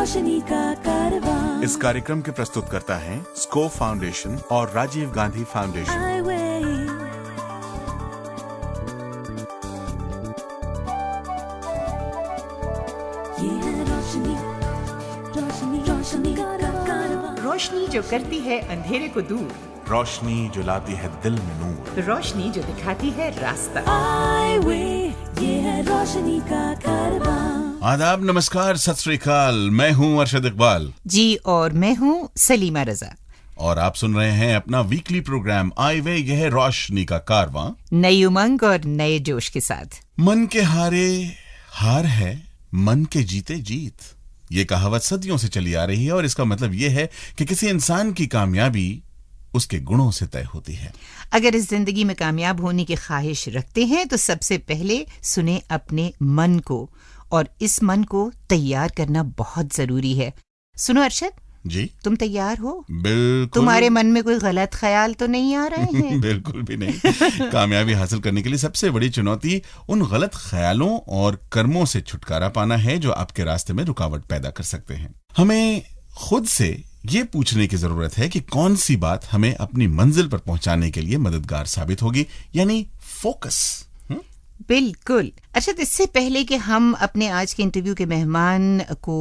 रोशनी का कारवां। इस कार्यक्रम के प्रस्तुतकर्ता हैं स्कोप फाउंडेशन और राजीव गांधी फाउंडेशन। ये है रोशनी, रोशनी, रोशनी का कारवां। रोशनी जो करती है अंधेरे को दूर, रोशनी जो लाती है दिल में नूर, रोशनी जो दिखाती है रास्ता। ये है रोशनी का कारवां। आदाब, नमस्कार, सत श्री अकाल। मैं हूँ अरशद इकबाल जी, और मैं हूँ सलीमा रजा, और आप सुन रहे हैं अपना वीकली प्रोग्राम आई वे यह है रोशनी का कारवां। नई उमंग और नए जोश के साथ। मन के हारे हार है, मन के जीते जीत। ये कहावत सदियों से चली आ रही है और इसका मतलब यह है कि किसी इंसान की कामयाबी उसके गुणों से तय होती है। अगर इस जिंदगी में कामयाब होने की ख्वाहिश रखते हैं तो सबसे पहले सुने अपने मन को, और इस मन को तैयार करना बहुत जरूरी है। सुनो अरशद जी, तुम तैयार हो? बिल्कुल। तुम्हारे मन में कोई गलत ख्याल तो नहीं आ रहे हैं? बिल्कुल भी नहीं। कामयाबी हासिल करने के लिए सबसे बड़ी चुनौती उन गलत ख्यालों और कर्मों से छुटकारा पाना है जो आपके रास्ते में रुकावट पैदा कर सकते हैं। हमें खुद से ये पूछने की जरूरत है कि कौन सी बात हमें अपनी मंजिल पर पहुंचाने के लिए मददगार साबित होगी, यानी फोकस। बिल्कुल। अच्छा, इससे पहले कि हम अपने आज के इंटरव्यू के मेहमान को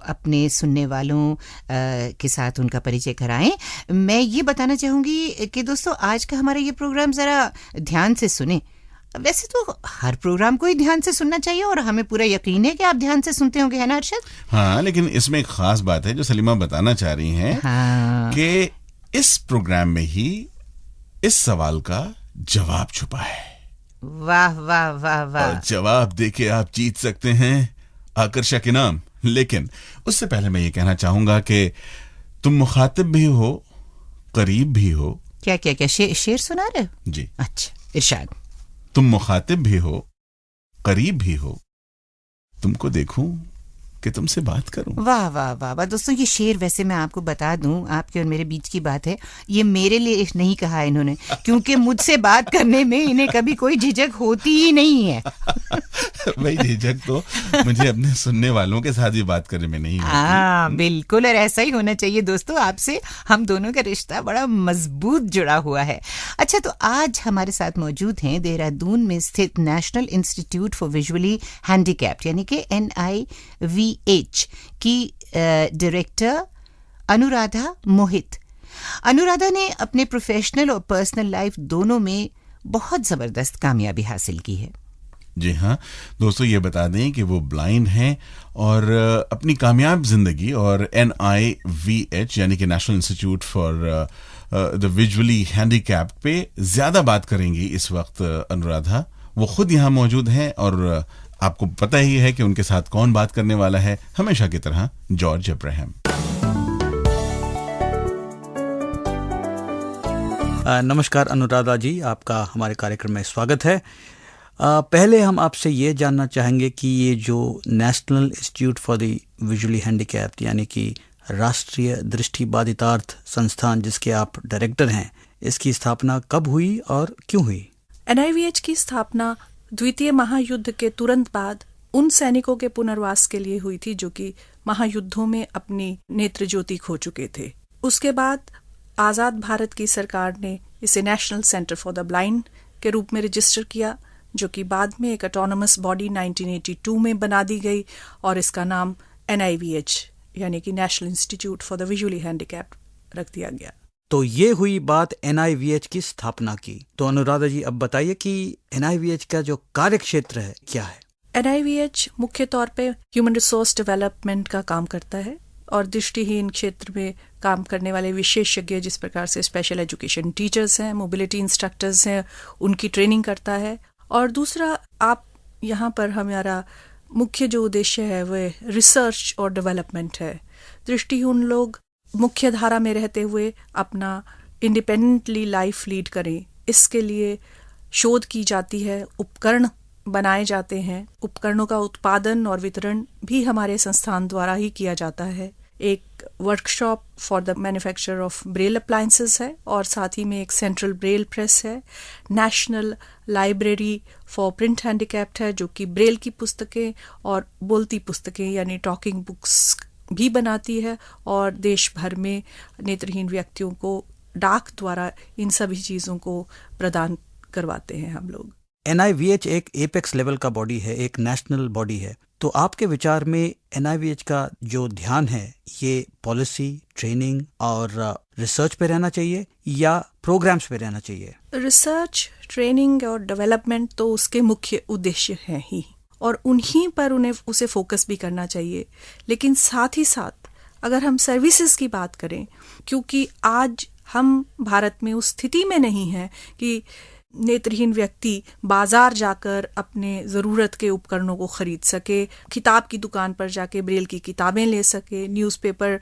अपने सुनने वालों के साथ उनका परिचय कराएं, मैं ये बताना चाहूंगी कि दोस्तों आज का हमारा ये प्रोग्राम जरा ध्यान से सुने। वैसे तो हर प्रोग्राम को ही ध्यान से सुनना चाहिए और हमें पूरा यकीन है कि आप ध्यान से सुनते होंगे, है ना अरशद? हाँ, लेकिन इसमें एक खास बात है जो सलीमा बताना चाह रही हैं। हाँ। कि इस प्रोग्राम में ही इस सवाल का जवाब छुपा है। वाह वाह वाह वाह। और जवाब देके आप जीत सकते हैं आकर्षक इनाम। लेकिन उससे पहले मैं ये कहना चाहूंगा कि तुम मुखातिब भी हो, करीब भी हो। क्या क्या क्या शेर सुना रहे हो? जी। अच्छा, इरशाद। तुम मुखातिब भी हो, करीब भी हो, तुमको देखूं कि तुमसे बात करूं। वाह वाह वाह वाह। दोस्तों, ये शेर वैसे मैं आपको बता दूं, आपके और मेरे बीच की बात है, ये मेरे लिए नहीं कहा इन्होंने, क्योंकि मुझसे बात करने में इन्हें कभी कोई झिझक होती ही नहीं है। भाई, झिझक तो मुझे अपने सुनने वालों के साथ भी बात करने में नहीं होती। हाँ, बिल्कुल, और ऐसा ही होना चाहिए दोस्तों। आपसे हम दोनों का रिश्ता बड़ा मजबूत जुड़ा हुआ है। अच्छा, तो आज हमारे साथ मौजूद हैं देहरादून में स्थित national institute for visually handicapped यानी कि NIVH की डायरेक्टर अनुराधा मोहित। अनुराधा ने अपने प्रोफेशनल और पर्सनल लाइफ दोनों में बहुत जबरदस्त कामयाबी हासिल की है। जी हाँ दोस्तों, ये बता दें कि वो ब्लाइंड हैं और अपनी कामयाब जिंदगी और NIVH यानी कि national institute for the visually handicapped पे ज्यादा बात करेंगी इस वक्त अनुराधा। वो खुद यहाँ मौजूद हैं और आपको पता ही है कि उनके साथ कौन बात करने वाला है, हमेशा की तरह जॉर्ज अब्राहम। नमस्कार अनुराधा जी, आपका हमारे कार्यक्रम में स्वागत है। पहले हम आपसे ये जानना चाहेंगे कि ये जो national institute for the visually handicapped यानी कि राष्ट्रीय दृष्टिबाधितार्थ संस्थान जिसके आप डायरेक्टर हैं, इसकी स्थापना कब हुई और क्यों हुई? NIVH की स्थापना द्वितीय महायुद्ध के तुरंत बाद उन सैनिकों के पुनर्वास के लिए हुई थी जो कि महायुद्धों में अपनी नेत्र ज्योति खो चुके थे। उसके बाद आज़ाद भारत की सरकार ने इसे national centre for the blind के रूप में रजिस्टर किया, जो कि बाद में एक ऑटोनमस बॉडी 1982 में बना दी गई और इसका नाम NIVH यानी कि national institute for the visually handicapped रख दिया गया। तो ये हुई बात NIVH की स्थापना की। तो अनुराधा जी, अब बताइए कि NIVH का जो कार्य क्षेत्र है क्या है? NIVH मुख्य तौर पे ह्यूमन रिसोर्स डेवलपमेंट का काम करता है और दृष्टिहीन क्षेत्र में काम करने वाले विशेषज्ञ, जिस प्रकार से स्पेशल एजुकेशन टीचर्स हैं, मोबिलिटी इंस्ट्रक्टर्स हैं, उनकी ट्रेनिंग करता है। और दूसरा, आप यहाँ पर हमारा मुख्य जो उद्देश्य है वह रिसर्च और डेवलपमेंट है। दृष्टिहीन लोग मुख्य धारा में रहते हुए अपना इंडिपेंडेंटली लाइफ लीड करें, इसके लिए शोध की जाती है, उपकरण बनाए जाते हैं। उपकरणों का उत्पादन और वितरण भी हमारे संस्थान द्वारा ही किया जाता है। एक workshop for the manufacture of Braille appliances है और साथ ही में एक सेंट्रल ब्रेल प्रेस है। National library for print handicapped है, जो कि ब्रेल की पुस्तकें और बोलती पुस्तकें यानी टॉकिंग बुक्स भी बनाती है और देश भर में नेत्रहीन व्यक्तियों को डाक द्वारा इन सभी चीज़ों को प्रदान करवाते हैं हम लोग। NIVH एक एपेक्स लेवल का बॉडी है, एक नेशनल बॉडी है, तो आपके विचार में NIVH का जो ध्यान है ये पॉलिसी, ट्रेनिंग और रिसर्च पे रहना चाहिए या प्रोग्राम्स पे रहना चाहिए? रिसर्च, ट्रेनिंग और डेवलपमेंट तो उसके मुख्य उद्देश्य हैं ही, और उन्हीं पर उसे फोकस भी करना चाहिए। लेकिन साथ ही साथ अगर हम सर्विसेज की बात करें, क्योंकि आज हम भारत में उस स्थिति में नहीं हैं कि नेत्रहीन व्यक्ति बाजार जाकर अपने ज़रूरत के उपकरणों को खरीद सके, किताब की दुकान पर जाके ब्रेल की किताबें ले सके, न्यूज़पेपर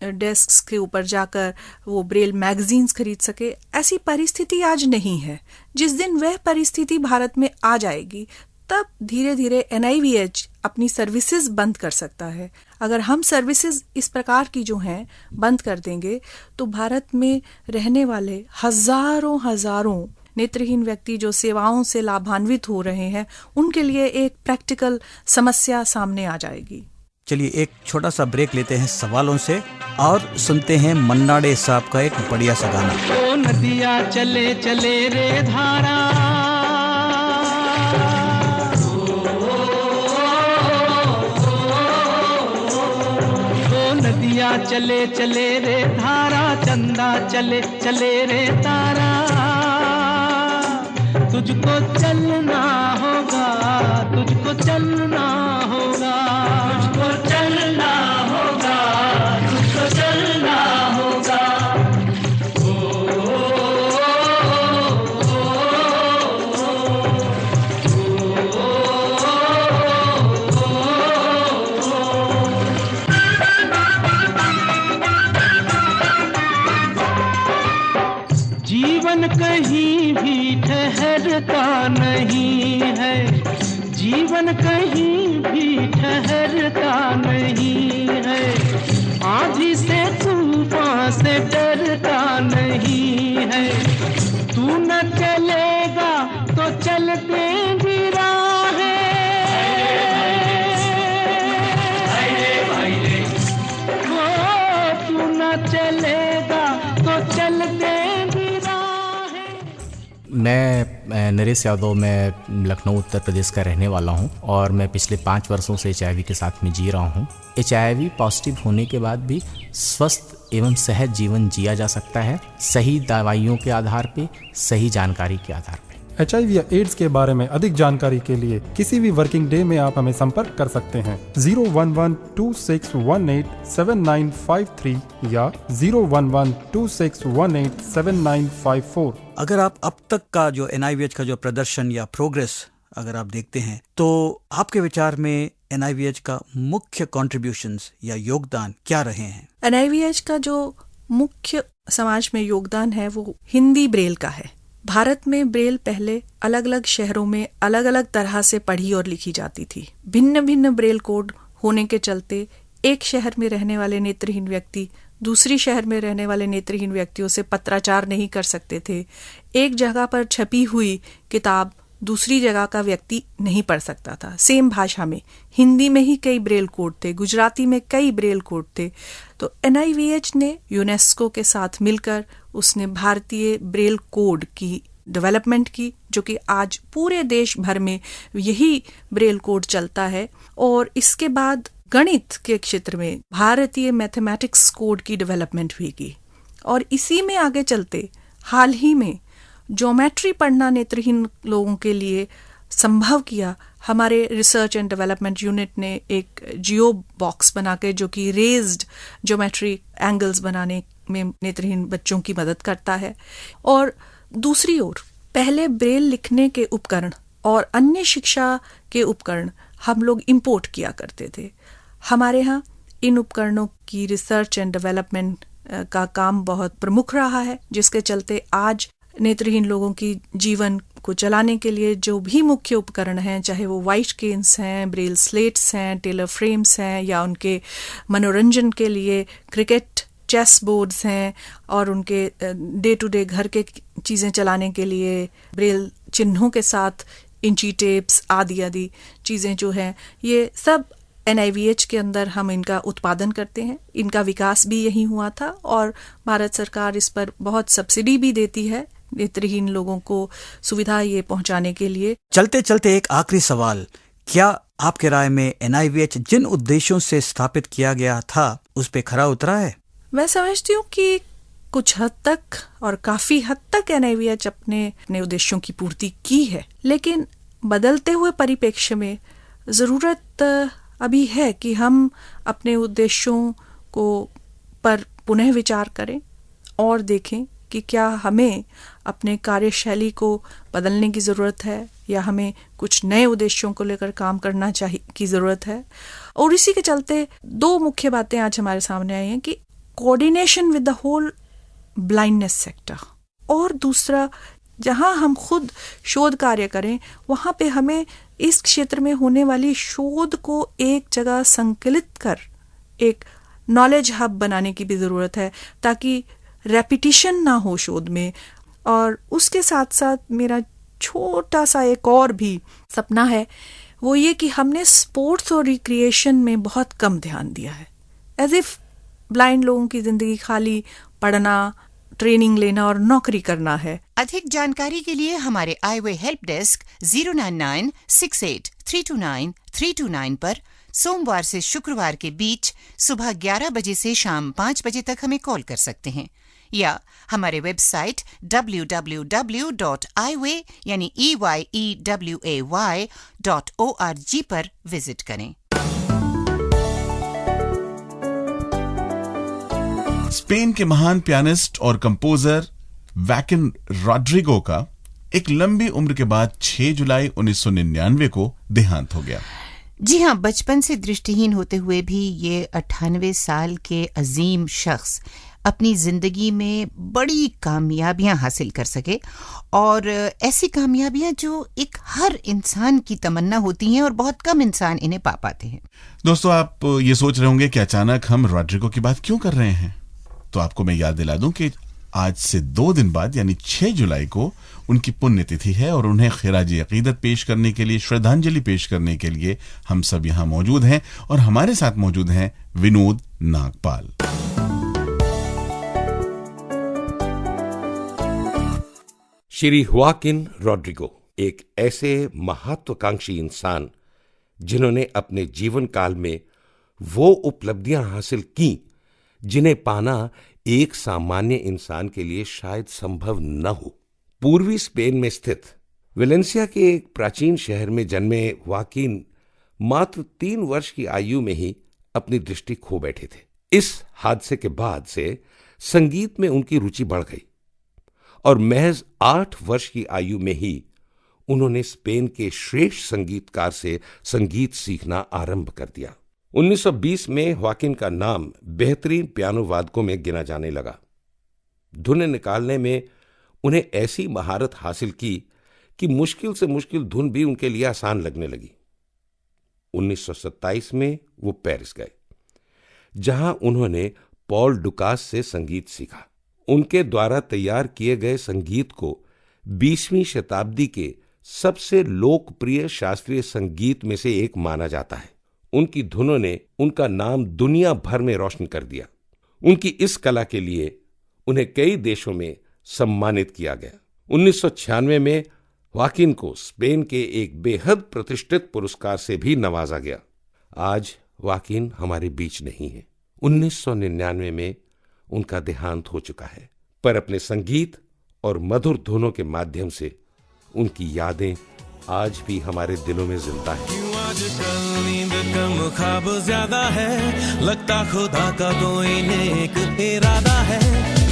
डेस्क के ऊपर जाकर वो ब्रेल मैगजीन्स खरीद सके। ऐसी परिस्थिति आज नहीं है। जिस दिन वह परिस्थिति भारत में आ जाएगी तब धीरे धीरे NIVH अपनी सर्विसेज बंद कर सकता है। अगर हम सर्विसेज इस प्रकार की जो हैं बंद कर देंगे तो भारत में रहने वाले हजारों नेत्रहीन व्यक्ति जो सेवाओं से लाभान्वित हो रहे हैं उनके लिए एक प्रैक्टिकल समस्या सामने आ जाएगी। चलिए एक छोटा सा ब्रेक लेते हैं सवालों से और सुनते हैं मन्ना डे साहब का एक बढ़िया सा गाना। ओ नदिया चले चले रे धारा, नदिया चले चले रे धारा, चंदा चले चले रे तारा, तुझको चलना होगा, तुझको चलना होगा, तुझको चलना होगा, तुझको चलना होगा। जीवन कहीं भी ठहरता नहीं है, जीवन कहीं भी ठहरता नहीं है, आंधी से तूफान से डरता नहीं है, तू न चलेगा तो चलते भी राहें, तू न चलेगा तो चलते। मैं नरेश यादव, मैं लखनऊ उत्तर प्रदेश का रहने वाला हूं और मैं पिछले 5 वर्षों से HIV के साथ में जी रहा हूं। HIV पॉजिटिव होने के बाद भी स्वस्थ एवं सहज जीवन जिया जा सकता है, सही दवाइयों के आधार पे, सही जानकारी के आधार पे। HIV या एड्स के बारे में अधिक जानकारी के लिए किसी भी वर्किंग डे में आप हमें संपर्क कर सकते हैं 01126187953 या 01126187954। अगर आप अब तक का जो NIVH का जो प्रदर्शन या प्रोग्रेस अगर आप देखते हैं तो आपके विचार में NIVH का मुख्य कॉन्ट्रीब्यूशंस या योगदान क्या रहे हैं? NIVH का जो मुख्य समाज में योगदान है वो हिंदी ब्रेल का है। भारत में ब्रेल पहले अलग अलग शहरों में अलग अलग तरह से पढ़ी और लिखी जाती थी। भिन्न भिन्न ब्रेल कोड होने के चलते एक शहर में रहने वाले नेत्रहीन व्यक्ति दूसरी शहर में रहने वाले नेत्रहीन व्यक्तियों से पत्राचार नहीं कर सकते थे। एक जगह पर छपी हुई किताब दूसरी जगह का व्यक्ति नहीं पढ़ सकता था। सेम भाषा में हिंदी में ही कई ब्रेल कोड थे, गुजराती में कई ब्रेल कोड थे। तो NIVH ने यूनेस्को के साथ मिलकर उसने भारतीय ब्रेल कोड की डेवलपमेंट की, जो कि आज पूरे देश भर में यही ब्रेल कोड चलता है। और इसके बाद गणित के क्षेत्र में भारतीय मैथमेटिक्स कोड की डेवलपमेंट हुई की। और इसी में आगे चलते हाल ही में ज्योमेट्री पढ़ना नेत्रहीन लोगों के लिए संभव किया। हमारे रिसर्च एंड डेवलपमेंट यूनिट ने एक जियो बॉक्स बना के, जो कि रेज्ड ज्योमेट्री एंगल्स बनाने में नेत्रहीन बच्चों की मदद करता है। और दूसरी ओर पहले ब्रेल लिखने के उपकरण और अन्य शिक्षा के उपकरण हम लोग इंपोर्ट किया करते थे। हमारे यहाँ इन उपकरणों की रिसर्च एंड डेवलपमेंट का काम बहुत प्रमुख रहा है, जिसके चलते आज नेत्रहीन लोगों की जीवन को चलाने के लिए जो भी मुख्य उपकरण हैं, चाहे वो वाइट केन्स हैं, ब्रेल स्लेट्स हैं, टेलर फ्रेम्स हैं, या उनके मनोरंजन के लिए क्रिकेट चेस बोर्ड्स हैं, और उनके डे टू डे घर के चीज़ें चलाने के लिए ब्रेल चिन्हों के साथ इंची टेप्स आदि आदि चीज़ें जो हैं, ये सब NIVH के अंदर हम इनका उत्पादन करते हैं। इनका विकास भी यहीं हुआ था और भारत सरकार इस पर बहुत सब्सिडी भी देती है नेत्रहीन लोगों को सुविधा ये पहुंचाने के लिए। चलते चलते एक आखिरी सवाल, क्या आपके राय में NIVH जिन उद्देश्यों से स्थापित किया गया था उस पे खरा उतरा है? मैं समझती हूँ कि कुछ हद तक और काफी हद तक NIVH अपने उद्देश्यों की पूर्ति की है, लेकिन बदलते हुए परिप्रेक्ष्य में जरूरत अभी है कि हम अपने उद्देश्यों को पर पुनः विचार करें और देखें कि क्या हमें अपने कार्यशैली को बदलने की ज़रूरत है या हमें कुछ नए उद्देश्यों को लेकर काम करना की ज़रूरत है। और इसी के चलते दो मुख्य बातें आज हमारे सामने आई हैं कि coordination with the whole blindness sector, और दूसरा जहां हम खुद शोध कार्य करें वहां पे हमें इस क्षेत्र में होने वाली शोध को एक जगह संकलित कर एक नॉलेज हब बनाने की भी ज़रूरत है ताकि रेपिटिशन ना हो शोध में। और उसके साथ साथ मेरा छोटा सा एक और भी सपना है, वो ये कि हमने स्पोर्ट्स और रिक्रिएशन में बहुत कम ध्यान दिया है, एज इफ ब्लाइंड लोगों की जिंदगी खाली पढ़ना, ट्रेनिंग लेना और नौकरी करना है। अधिक जानकारी के लिए हमारे आईवे हेल्प डेस्क 09968329329 पर सोमवार से शुक्रवार के बीच सुबह 11 बजे से शाम 5 बजे तक हमें कॉल कर सकते हैं, या हमारे वेबसाइट www.iway यानी EYEWAY.org पर विजिट करें। स्पेन के महान पियानिस्ट और कंपोजर वैकिन रॉड्रिगो का एक लंबी उम्र के बाद 6 जुलाई 1999 को देहांत हो गया। जी हाँ, बचपन से दृष्टिहीन होते हुए भी ये 98 साल के अजीम शख्स अपनी जिंदगी में बड़ी कामयाबियां हासिल कर सके, और ऐसी कामयाबियां जो एक हर इंसान की तमन्ना होती हैं और बहुत कम इंसान इन्हें पा पाते हैं। दोस्तों, आप ये सोच रहे होंगे कि अचानक हम रॉड्रिगो की बात क्यों कर रहे हैं, तो आपको मैं याद दिला दूं कि आज से 2 दिन बाद यानी 6 जुलाई को उनकी पुण्यतिथि है और उन्हें खिराजी अकीदत पेश करने के लिए, श्रद्धांजलि पेश करने के लिए हम सब यहाँ मौजूद हैं, और हमारे साथ मौजूद हैं विनोद नागपाल। श्री हुआकिन रॉड्रिगो एक ऐसे महत्वाकांक्षी इंसान जिन्होंने अपने जीवन काल में वो उपलब्धियां हासिल की जिन्हें पाना एक सामान्य इंसान के लिए शायद संभव न हो। पूर्वी स्पेन में स्थित वेलेंसिया के एक प्राचीन शहर में जन्मे हुआकिन मात्र 3 वर्ष की आयु में ही अपनी दृष्टि खो बैठे थे। इस हादसे के बाद से संगीत में उनकी रुचि बढ़ गई और महज 8 वर्ष की आयु में ही उन्होंने स्पेन के श्रेष्ठ संगीतकार से संगीत सीखना आरंभ कर दिया। 1920 में हुआकिन का नाम बेहतरीन पियानो वादकों में गिना जाने लगा। धुन निकालने में उन्हें ऐसी महारत हासिल की कि मुश्किल से मुश्किल धुन भी उनके लिए आसान लगने लगी। 1927 में वो पेरिस गए, जहां उन्होंने पॉल डुकास से संगीत सीखा। उनके द्वारा तैयार किए गए संगीत को 20वीं शताब्दी के सबसे लोकप्रिय शास्त्रीय संगीत में से एक माना जाता है। उनकी धुनों ने उनका नाम दुनिया भर में रोशन कर दिया। उनकी इस कला के लिए उन्हें कई देशों में सम्मानित किया गया। 1996 में हुआकिन को स्पेन के एक बेहद प्रतिष्ठित पुरस्कार से भी नवाजा गया। आज हुआकिन हमारे बीच नहीं है। 1999 में उनका देहांत हो चुका है, पर अपने संगीत और मधुर धुनों के माध्यम से उनकी यादें आज भी हमारे दिलों में जिंदा है। आजकल नींद कम ख्वाब ज्यादा है, लगता खुदा का कोई नेक इरादा है।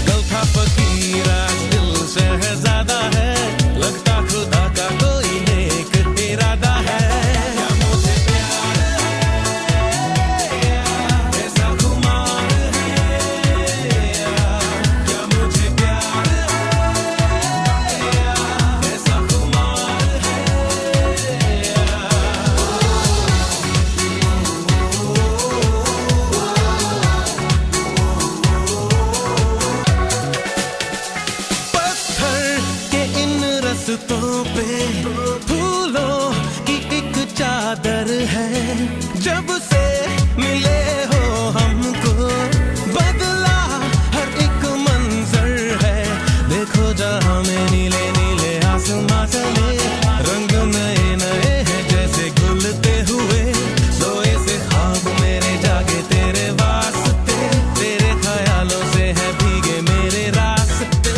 कल था फकीर आज दिल शहजादा है, लगता खुदा का कोई नेक इरादा है। क्या मुझे प्यार है, ऐसा खुमार है, क्या मुझे प्यार है, ऐसा खुमार है। रस्तों पे फूलों की एक चादर है, जब से मिले हो हमको, बदला हर एक मंजर है, देखो जहां में नीले नीले आसमां चले, रंग नए नए हैं जैसे घुलते हुए, सोए से ख्वाब मेरे जागे तेरे वास्ते, तेरे ख्यालों से है भीगे मेरे रास्ते।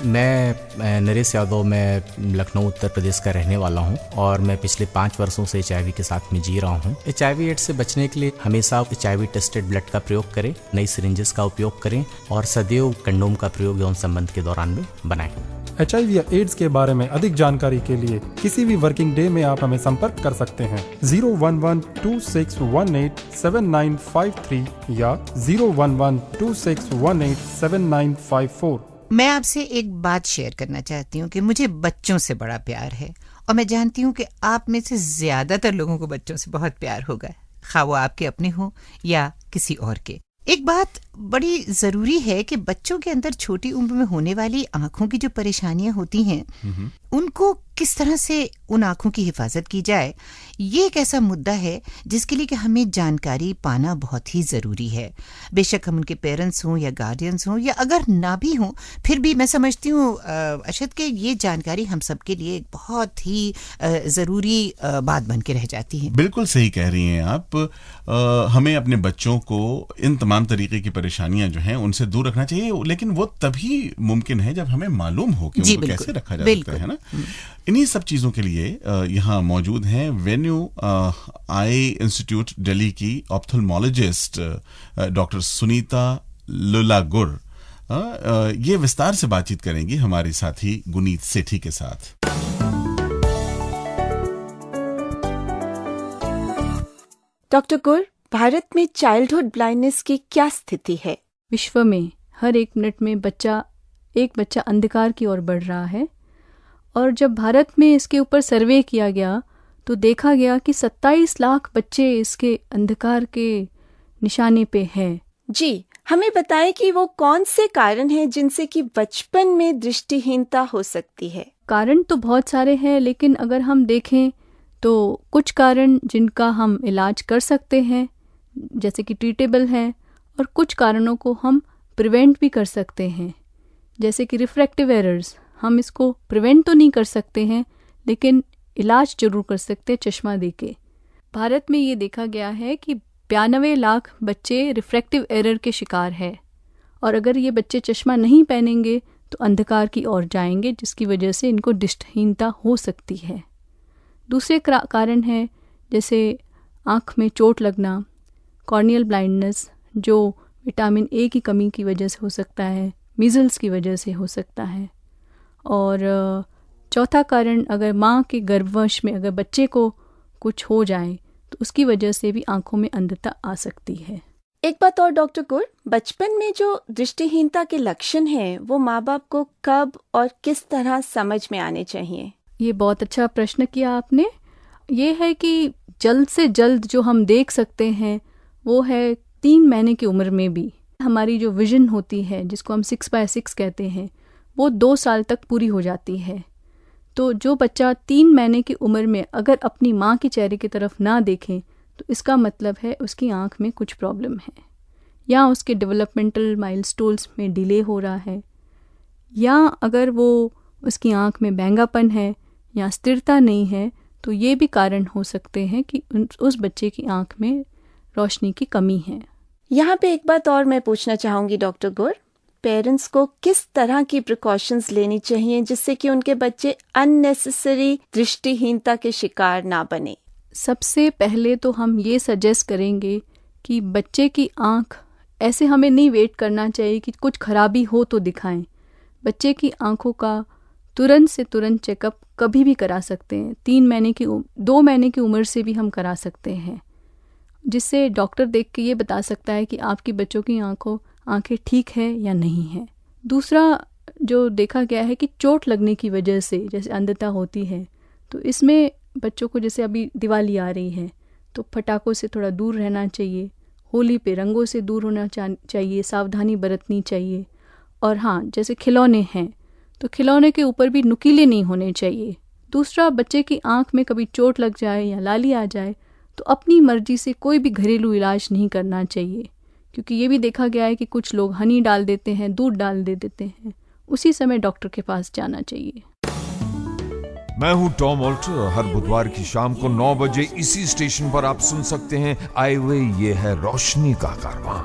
मैं नरेश यादव, मैं लखनऊ उत्तर प्रदेश का रहने वाला हूं और मैं पिछले 5 वर्षों से HIV के साथ में जी रहा हूं। HIV एड्स से बचने के लिए हमेशा HIV टेस्टेड ब्लड का प्रयोग करें, नई सिरिंजेस का उपयोग करें और सदैव कंडोम का प्रयोग यौन संबंध के दौरान में बनाएं। HIV या एड्स के बारे में अधिक जानकारी के लिए किसी भी वर्किंग डे में आप हमें संपर्क कर सकते हैं 011-2618-7953 या 011-2618-7954। मैं आपसे एक बात शेयर करना चाहती हूँ कि मुझे बच्चों से बड़ा प्यार है और मैं जानती हूँ कि आप में से ज्यादातर लोगों को बच्चों से बहुत प्यार होगा, खा वो आपके अपने हो या किसी और के। एक बात बड़ी जरूरी है कि बच्चों के अंदर छोटी उम्र में होने वाली आंखों की जो परेशानियां होती हैं उनको किस तरह से उन आंखों की हिफाजत की जाए, ये एक ऐसा मुद्दा है जिसके लिए कि हमें जानकारी पाना बहुत ही जरूरी है। बेशक हम उनके पेरेंट्स हों या गार्डियंस हों या अगर ना भी हों, फिर भी मैं समझती हूँ अशद कि ये जानकारी हम सबके लिए एक बहुत ही जरूरी बात बन के रह जाती है। बिल्कुल सही कह रही हैं आप। हमें अपने बच्चों को इन तमाम तरीके की परेशानियां जो हैं उनसे दूर रखना चाहिए, लेकिन वो तभी मुमकिन है जब हमें मालूम हो कि उनको कैसे रखा जा सकता है ना। इन्हीं सब चीज़ों के लिए यहाँ मौजूद हैं वेन्यू आई इंस्टीट्यूट दिल्ली की ऑप्थेल्मोलॉजिस्ट डॉक्टर सुनीता लुलागुर। ये विस्तार से बातचीत करेंगी हमारे साथी गुनीत सेठी के साथ। डॉक्टर गुर, भारत में चाइल्डहुड ब्लाइंडनेस की क्या स्थिति है? विश्व में हर 1 मिनट में एक बच्चा अंधकार की ओर बढ़ रहा है और जब भारत में इसके ऊपर सर्वे किया गया तो देखा गया कि 27 लाख बच्चे इसके अंधकार के निशाने पे हैं। जी, हमें बताएं कि वो कौन से कारण हैं जिनसे कि बचपन में दृष्टिहीनता हो सकती है? कारण तो बहुत सारे हैं, लेकिन अगर हम देखें तो कुछ कारण जिनका हम इलाज कर सकते हैं जैसे कि ट्रीटेबल हैं, और कुछ कारणों को हम प्रिवेंट भी कर सकते हैं जैसे कि रिफ्रैक्टिव एरर्स। हम इसको प्रिवेंट तो नहीं कर सकते हैं लेकिन इलाज जरूर कर सकते हैं चश्मा देके। भारत में ये देखा गया है कि 92 लाख बच्चे रिफ्रैक्टिव एरर के शिकार है और अगर ये बच्चे चश्मा नहीं पहनेंगे तो अंधकार की ओर जाएंगे, जिसकी वजह से इनको दृष्टिहीनता हो सकती है। दूसरे कारण हैं जैसे आँख में चोट लगना, कॉर्नियल ब्लाइंडनेस जो विटामिन ए की कमी की वजह से हो सकता है, मीजल्स की वजह से हो सकता है, और चौथा कारण अगर माँ के गर्भवश में अगर बच्चे को कुछ हो जाए तो उसकी वजह से भी आंखों में अंधता आ सकती है। एक बात और डॉक्टर गुर, बचपन में जो दृष्टिहीनता के लक्षण हैं वो माँ बाप को कब और किस तरह समझ में आने चाहिए? ये बहुत अच्छा प्रश्न किया आपने। ये है कि जल्द से जल्द जो हम देख सकते हैं वो है 3 महीने की उम्र में भी हमारी जो विजन होती है जिसको हम 6x6 कहते हैं वो 2 साल तक पूरी हो जाती है। तो जो बच्चा 3 महीने की उम्र में अगर अपनी माँ के चेहरे की तरफ ना देखें तो इसका मतलब है उसकी आँख में कुछ प्रॉब्लम है, या उसके डेवलपमेंटल माइलस्टोन्स में डिले हो रहा है, या अगर वो उसकी आँख में बैंगापन है या स्थिरता नहीं है तो ये भी कारण हो सकते हैं कि उस बच्चे की आँख में रोशनी की कमी है। यहाँ पे एक बात और मैं पूछना चाहूँगी डॉक्टर गुर, पेरेंट्स को किस तरह की प्रिकॉशंस लेनी चाहिए जिससे कि उनके बच्चे अननेसेसरी दृष्टिहीनता के शिकार ना बने? सबसे पहले तो हम ये सजेस्ट करेंगे कि बच्चे की आँख ऐसे हमें नहीं वेट करना चाहिए कि कुछ खराबी हो तो दिखाएं। बच्चे की आँखों का तुरंत से तुरंत चेकअप कभी भी करा सकते हैं। 2 महीने की उम्र से भी हम करा सकते हैं, जिससे डॉक्टर देख के ये बता सकता है कि आपकी बच्चों की आंखें ठीक है या नहीं है। दूसरा जो देखा गया है कि चोट लगने की वजह से जैसे अंधता होती है, तो इसमें बच्चों को जैसे अभी दिवाली आ रही है तो पटाखों से थोड़ा दूर रहना चाहिए, होली पे रंगों से दूर होना चाहिए, सावधानी बरतनी चाहिए। और हाँ, जैसे खिलौने हैं तो खिलौने के ऊपर भी नुकीले नहीं होने चाहिए। दूसरा, बच्चे की आँख में कभी चोट लग जाए या लाली आ जाए तो अपनी मर्जी से कोई भी घरेलू इलाज नहीं करना चाहिए, क्योंकि ये भी देखा गया है कि कुछ लोग हनी डाल देते हैं, दूध डाल देते हैं। उसी समय डॉक्टर के पास जाना चाहिए। मैं हूं टॉम ऑल्टर। हर बुधवार की शाम को 9 बजे इसी स्टेशन पर आप सुन सकते हैं आए वे ये है रोशनी का कारवां।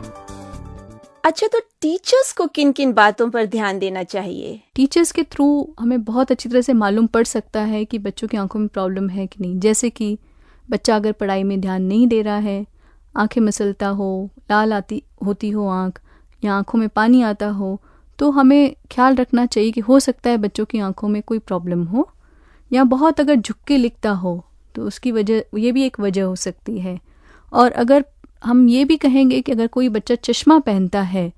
अच्छा, तो टीचर्स को किन किन बातों पर ध्यान देना चाहिए? टीचर्स के थ्रू हमें बहुत अच्छी तरह से मालूम पड़ सकता है कि बच्चों की आंखों में प्रॉब्लम है कि नहीं। जैसे कि बच्चा अगर पढ़ाई में ध्यान नहीं दे रहा है, आंखें मसलता हो, लाल होती हो आंख, या आंखों में पानी आता हो, तो हमें ख्याल रखना चाहिए कि हो सकता है बच्चों की आंखों में कोई प्रॉब्लम हो, या बहुत अगर झुक के लिखता हो तो उसकी वजह, ये भी एक वजह हो सकती है। और अगर हम ये भी कहेंगे कि अगर कोई बच्चा चश्मा पहनता है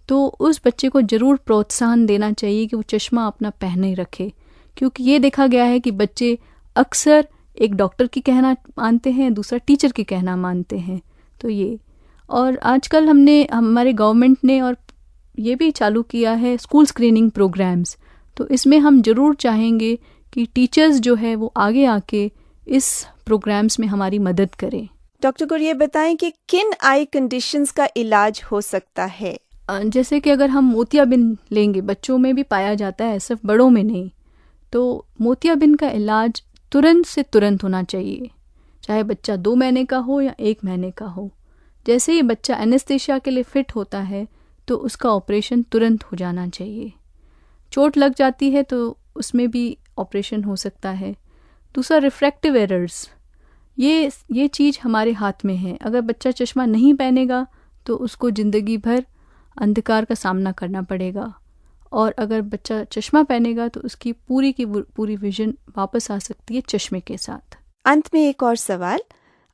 तो उस बच्चे को ज़रूर प्रोत्साहन देना चाहिए कि वो चश्मा अपना पहने रखे, क्योंकि ये देखा गया है कि बच्चे अक्सर एक डॉक्टर की कहना मानते हैं, दूसरा टीचर की कहना मानते हैं। तो ये, और आजकल हमारे गवर्नमेंट ने और ये भी चालू किया है स्कूल स्क्रीनिंग प्रोग्राम्स, तो इसमें हम ज़रूर चाहेंगे कि टीचर्स जो है वो आगे आके इस प्रोग्राम्स में हमारी मदद करें। डॉक्टर को ये बताएं कि किन आई कंडीशंस का इलाज हो सकता है? जैसे कि अगर हम मोतियाबिंद लेंगे, बच्चों में भी पाया जाता है, सिर्फ बड़ों में नहीं, तो मोतियाबिंद का इलाज तुरंत से तुरंत होना चाहिए, चाहे बच्चा 2 महीने का हो या 1 महीने का हो। जैसे ही बच्चा एनेस्थीसिया के लिए फिट होता है तो उसका ऑपरेशन तुरंत हो जाना चाहिए। चोट लग जाती है तो उसमें भी ऑपरेशन हो सकता है। दूसरा, रिफ्रैक्टिव एरर्स, ये चीज़ हमारे हाथ में है। अगर बच्चा चश्मा नहीं पहनेगा तो उसको ज़िंदगी भर अंधकार का सामना करना पड़ेगा, और अगर बच्चा चश्मा पहनेगा तो उसकी पूरी की पूरी विजन वापस आ सकती है चश्मे के साथ। अंत में एक और सवाल,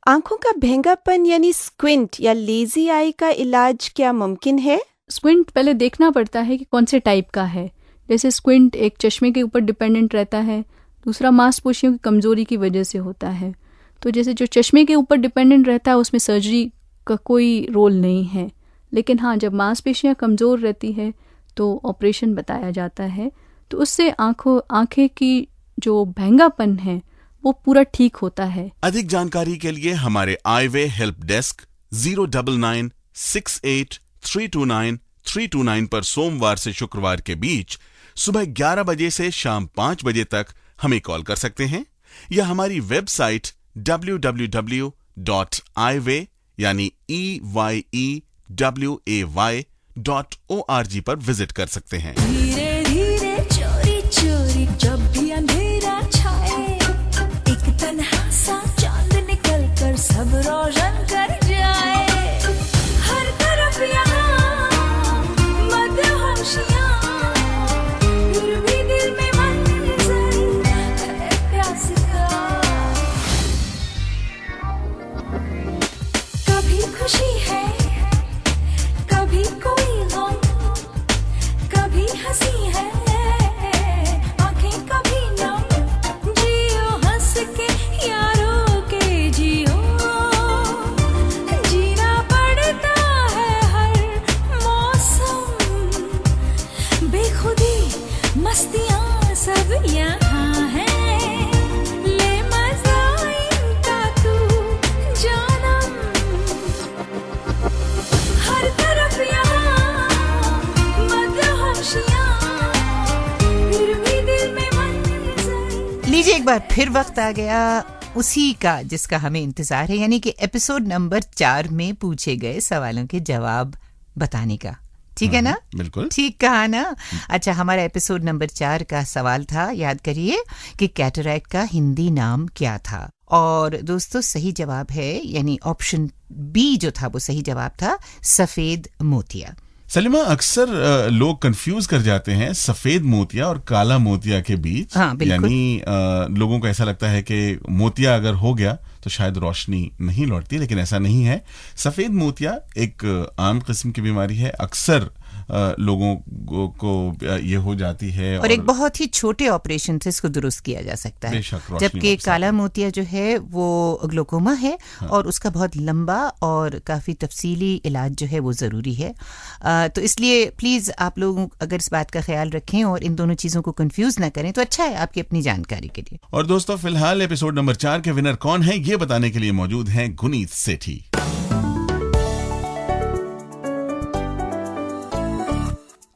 आंखों का भेंगापन यानी स्क्विंट या लेजी आई का इलाज क्या मुमकिन है? स्क्विंट पहले देखना पड़ता है कि कौन से टाइप का है। जैसे स्क्विंट एक चश्मे के ऊपर डिपेंडेंट रहता है, दूसरा मांसपेशियों की कमज़ोरी की वजह से होता है। तो जैसे जो चश्मे के ऊपर डिपेंडेंट रहता है उसमें सर्जरी का कोई रोल नहीं है, लेकिन हाँ, जब मांसपेशियाँ कमज़ोर रहती है तो ऑपरेशन बताया जाता है, तो उससे आंखें की जो भेंगापन है वो पूरा ठीक होता है। अधिक जानकारी के लिए हमारे आईवे हेल्प डेस्क 09968329329 पर सोमवार से शुक्रवार के बीच सुबह 11 बजे से शाम 5 बजे तक हमें कॉल कर सकते हैं, या हमारी वेबसाइट www.eyeway यानी EYEWAY.org पर विजिट कर सकते हैं। धीरे धीरे चोरी चोरी जब भी अंधेरा छाए, एक तन्हा सा चांद निकल कर सब रोशन कर जाए। हर तरफ यहाँ मदहोशियाँ, फिर भी दिल में मंजर है प्यास का। कभी खुशी है, कभी कोई गम, कभी हंसी है आंखें कभी नम। जियो हंस के यारों के जियो, जीना पड़ता है हर मौसम। बेखुदी मस्तियाँ सब यहाँ हैं, ले मजा इनका तू जानम। हर तरफ यहाँ मदहोशियाँ, फिर भी दिल में मंजर। लीजिए, एक बार फिर वक्त आ गया उसी का जिसका हमें इंतजार है, यानी कि एपिसोड नंबर 4 में पूछे गए सवालों के जवाब बताने का। ठीक है ना? बिल्कुल ठीक कहा ना? अच्छा, हमारा एपिसोड नंबर 4 का सवाल था, याद करिए, कि कैटरैक्ट का हिंदी नाम क्या था। और दोस्तों, सही जवाब है, यानी ऑप्शन बी जो था वो सही जवाब था, सफेद मोतिया। सलीमा, अक्सर लोग कंफ्यूज कर जाते हैं सफेद मोतिया और काला मोतिया के बीच। हाँ, बिल्कुल। यानी लोगों को ऐसा लगता है कि मोतिया अगर हो गया तो शायद रोशनी नहीं लौटती, लेकिन ऐसा नहीं है। सफेद मोतिया एक आम किस्म की बीमारी है। अक्सर लोगों को ये हो जाती है, और एक बहुत ही छोटे ऑपरेशन से इसको दुरुस्त किया जा सकता है। जबकि काला मोतिया जो है वो ग्लोकोमा है, और उसका बहुत लंबा और काफ़ी तफसीली इलाज जो है वो ज़रूरी है। तो इसलिए प्लीज़ आप लोग अगर इस बात का ख्याल रखें और इन दोनों चीज़ों को कंफ्यूज ना करें तो अच्छा है आपकी अपनी जानकारी के लिए। और दोस्तों, फिलहाल एपिसोड नंबर 4 के विनर कौन है ये बताने के लिए मौजूद हैं गुनीत सेठी।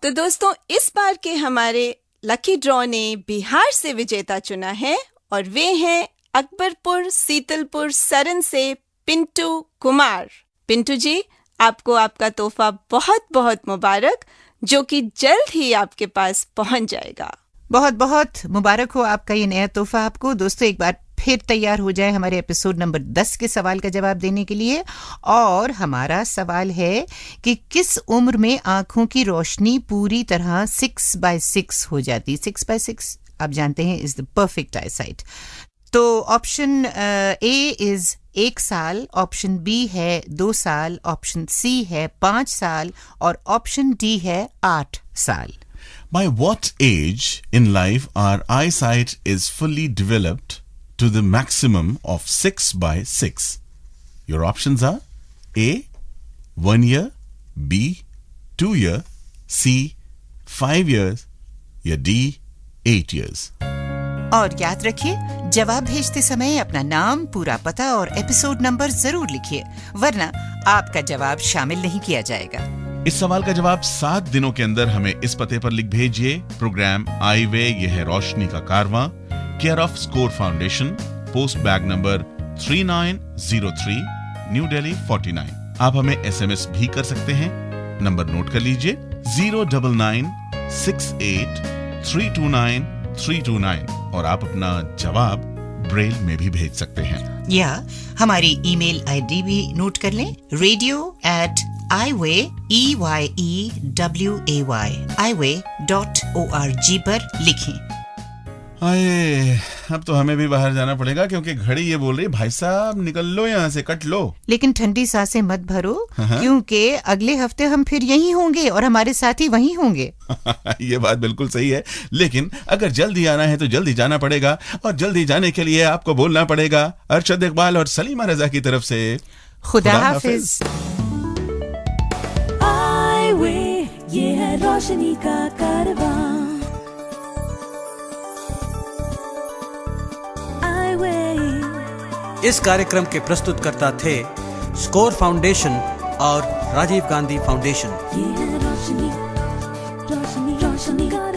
तो दोस्तों, इस बार के हमारे लकी ड्रॉ ने बिहार से विजेता चुना है, और वे हैं अकबरपुर सीतलपुर सरन से पिंटू कुमार। पिंटू जी, आपको आपका तोहफा बहुत बहुत मुबारक, जो कि जल्द ही आपके पास पहुंच जाएगा। बहुत बहुत मुबारक हो आपका ये नया तोहफा आपको। दोस्तों, एक बार फिर तैयार हो जाए हमारे एपिसोड नंबर 10 के सवाल का जवाब देने के लिए। और हमारा सवाल है कि किस उम्र में आंखों की रोशनी पूरी तरह 6/6 हो जाती। 6/6 आप जानते हैं is the perfect I site. तो ऑप्शन ए इज 1 साल, ऑप्शन बी है 2 साल, ऑप्शन सी है 5 साल, और ऑप्शन डी है 8 साल। By what age in life our eyesight is fully developed to the maximum of 6/6? Your options are A, 1 year, B, 2 year, C, 5 years, या D, 8 years. और याद रखिए, जवाब भेजते समय अपना नाम, पूरा पता और एपिसोड नंबर जरूर लिखिए, वरना आपका जवाब शामिल नहीं किया जाएगा। इस सवाल का जवाब 7 दिनों के अंदर हमें इस पते पर लिख भेजिए। प्रोग्राम आई वे ये है रोशनी का कारवां, care off score foundation, post bag number 3903, new Delhi 49। आप हमें SMS भी कर सकते हैं। नंबर नोट कर लीजिए 09968329329, और आप अपना जवाब ब्रेल में भी भेज सकते हैं, या हमारी ईमेल आईडी भी नोट कर लें, radio@iway.org पर लिखें। आए, अब तो हमें भी बाहर जाना पड़ेगा, क्योंकि घड़ी ये बोल रही, भाई साहब निकल लो यहाँ से, कट लो। लेकिन ठंडी सांसें मत भरो, क्योंकि अगले हफ्ते हम फिर यहीं होंगे और हमारे साथी वहीं होंगे। ये बात बिल्कुल सही है, लेकिन अगर जल्दी आना है तो जल्दी जाना पड़ेगा, और जल्दी जाने के लिए आपको बोलना पड़ेगा अरशद इकबाल और सलीमा रजा की तरफ से खुदा हाफिज। ये है रोशनी का कारवां। इस कार्यक्रम के प्रस्तुतकर्ता थे स्कोर फाउंडेशन और राजीव गांधी फाउंडेशन। ये है रोशनी, रोशनी, रोशनी का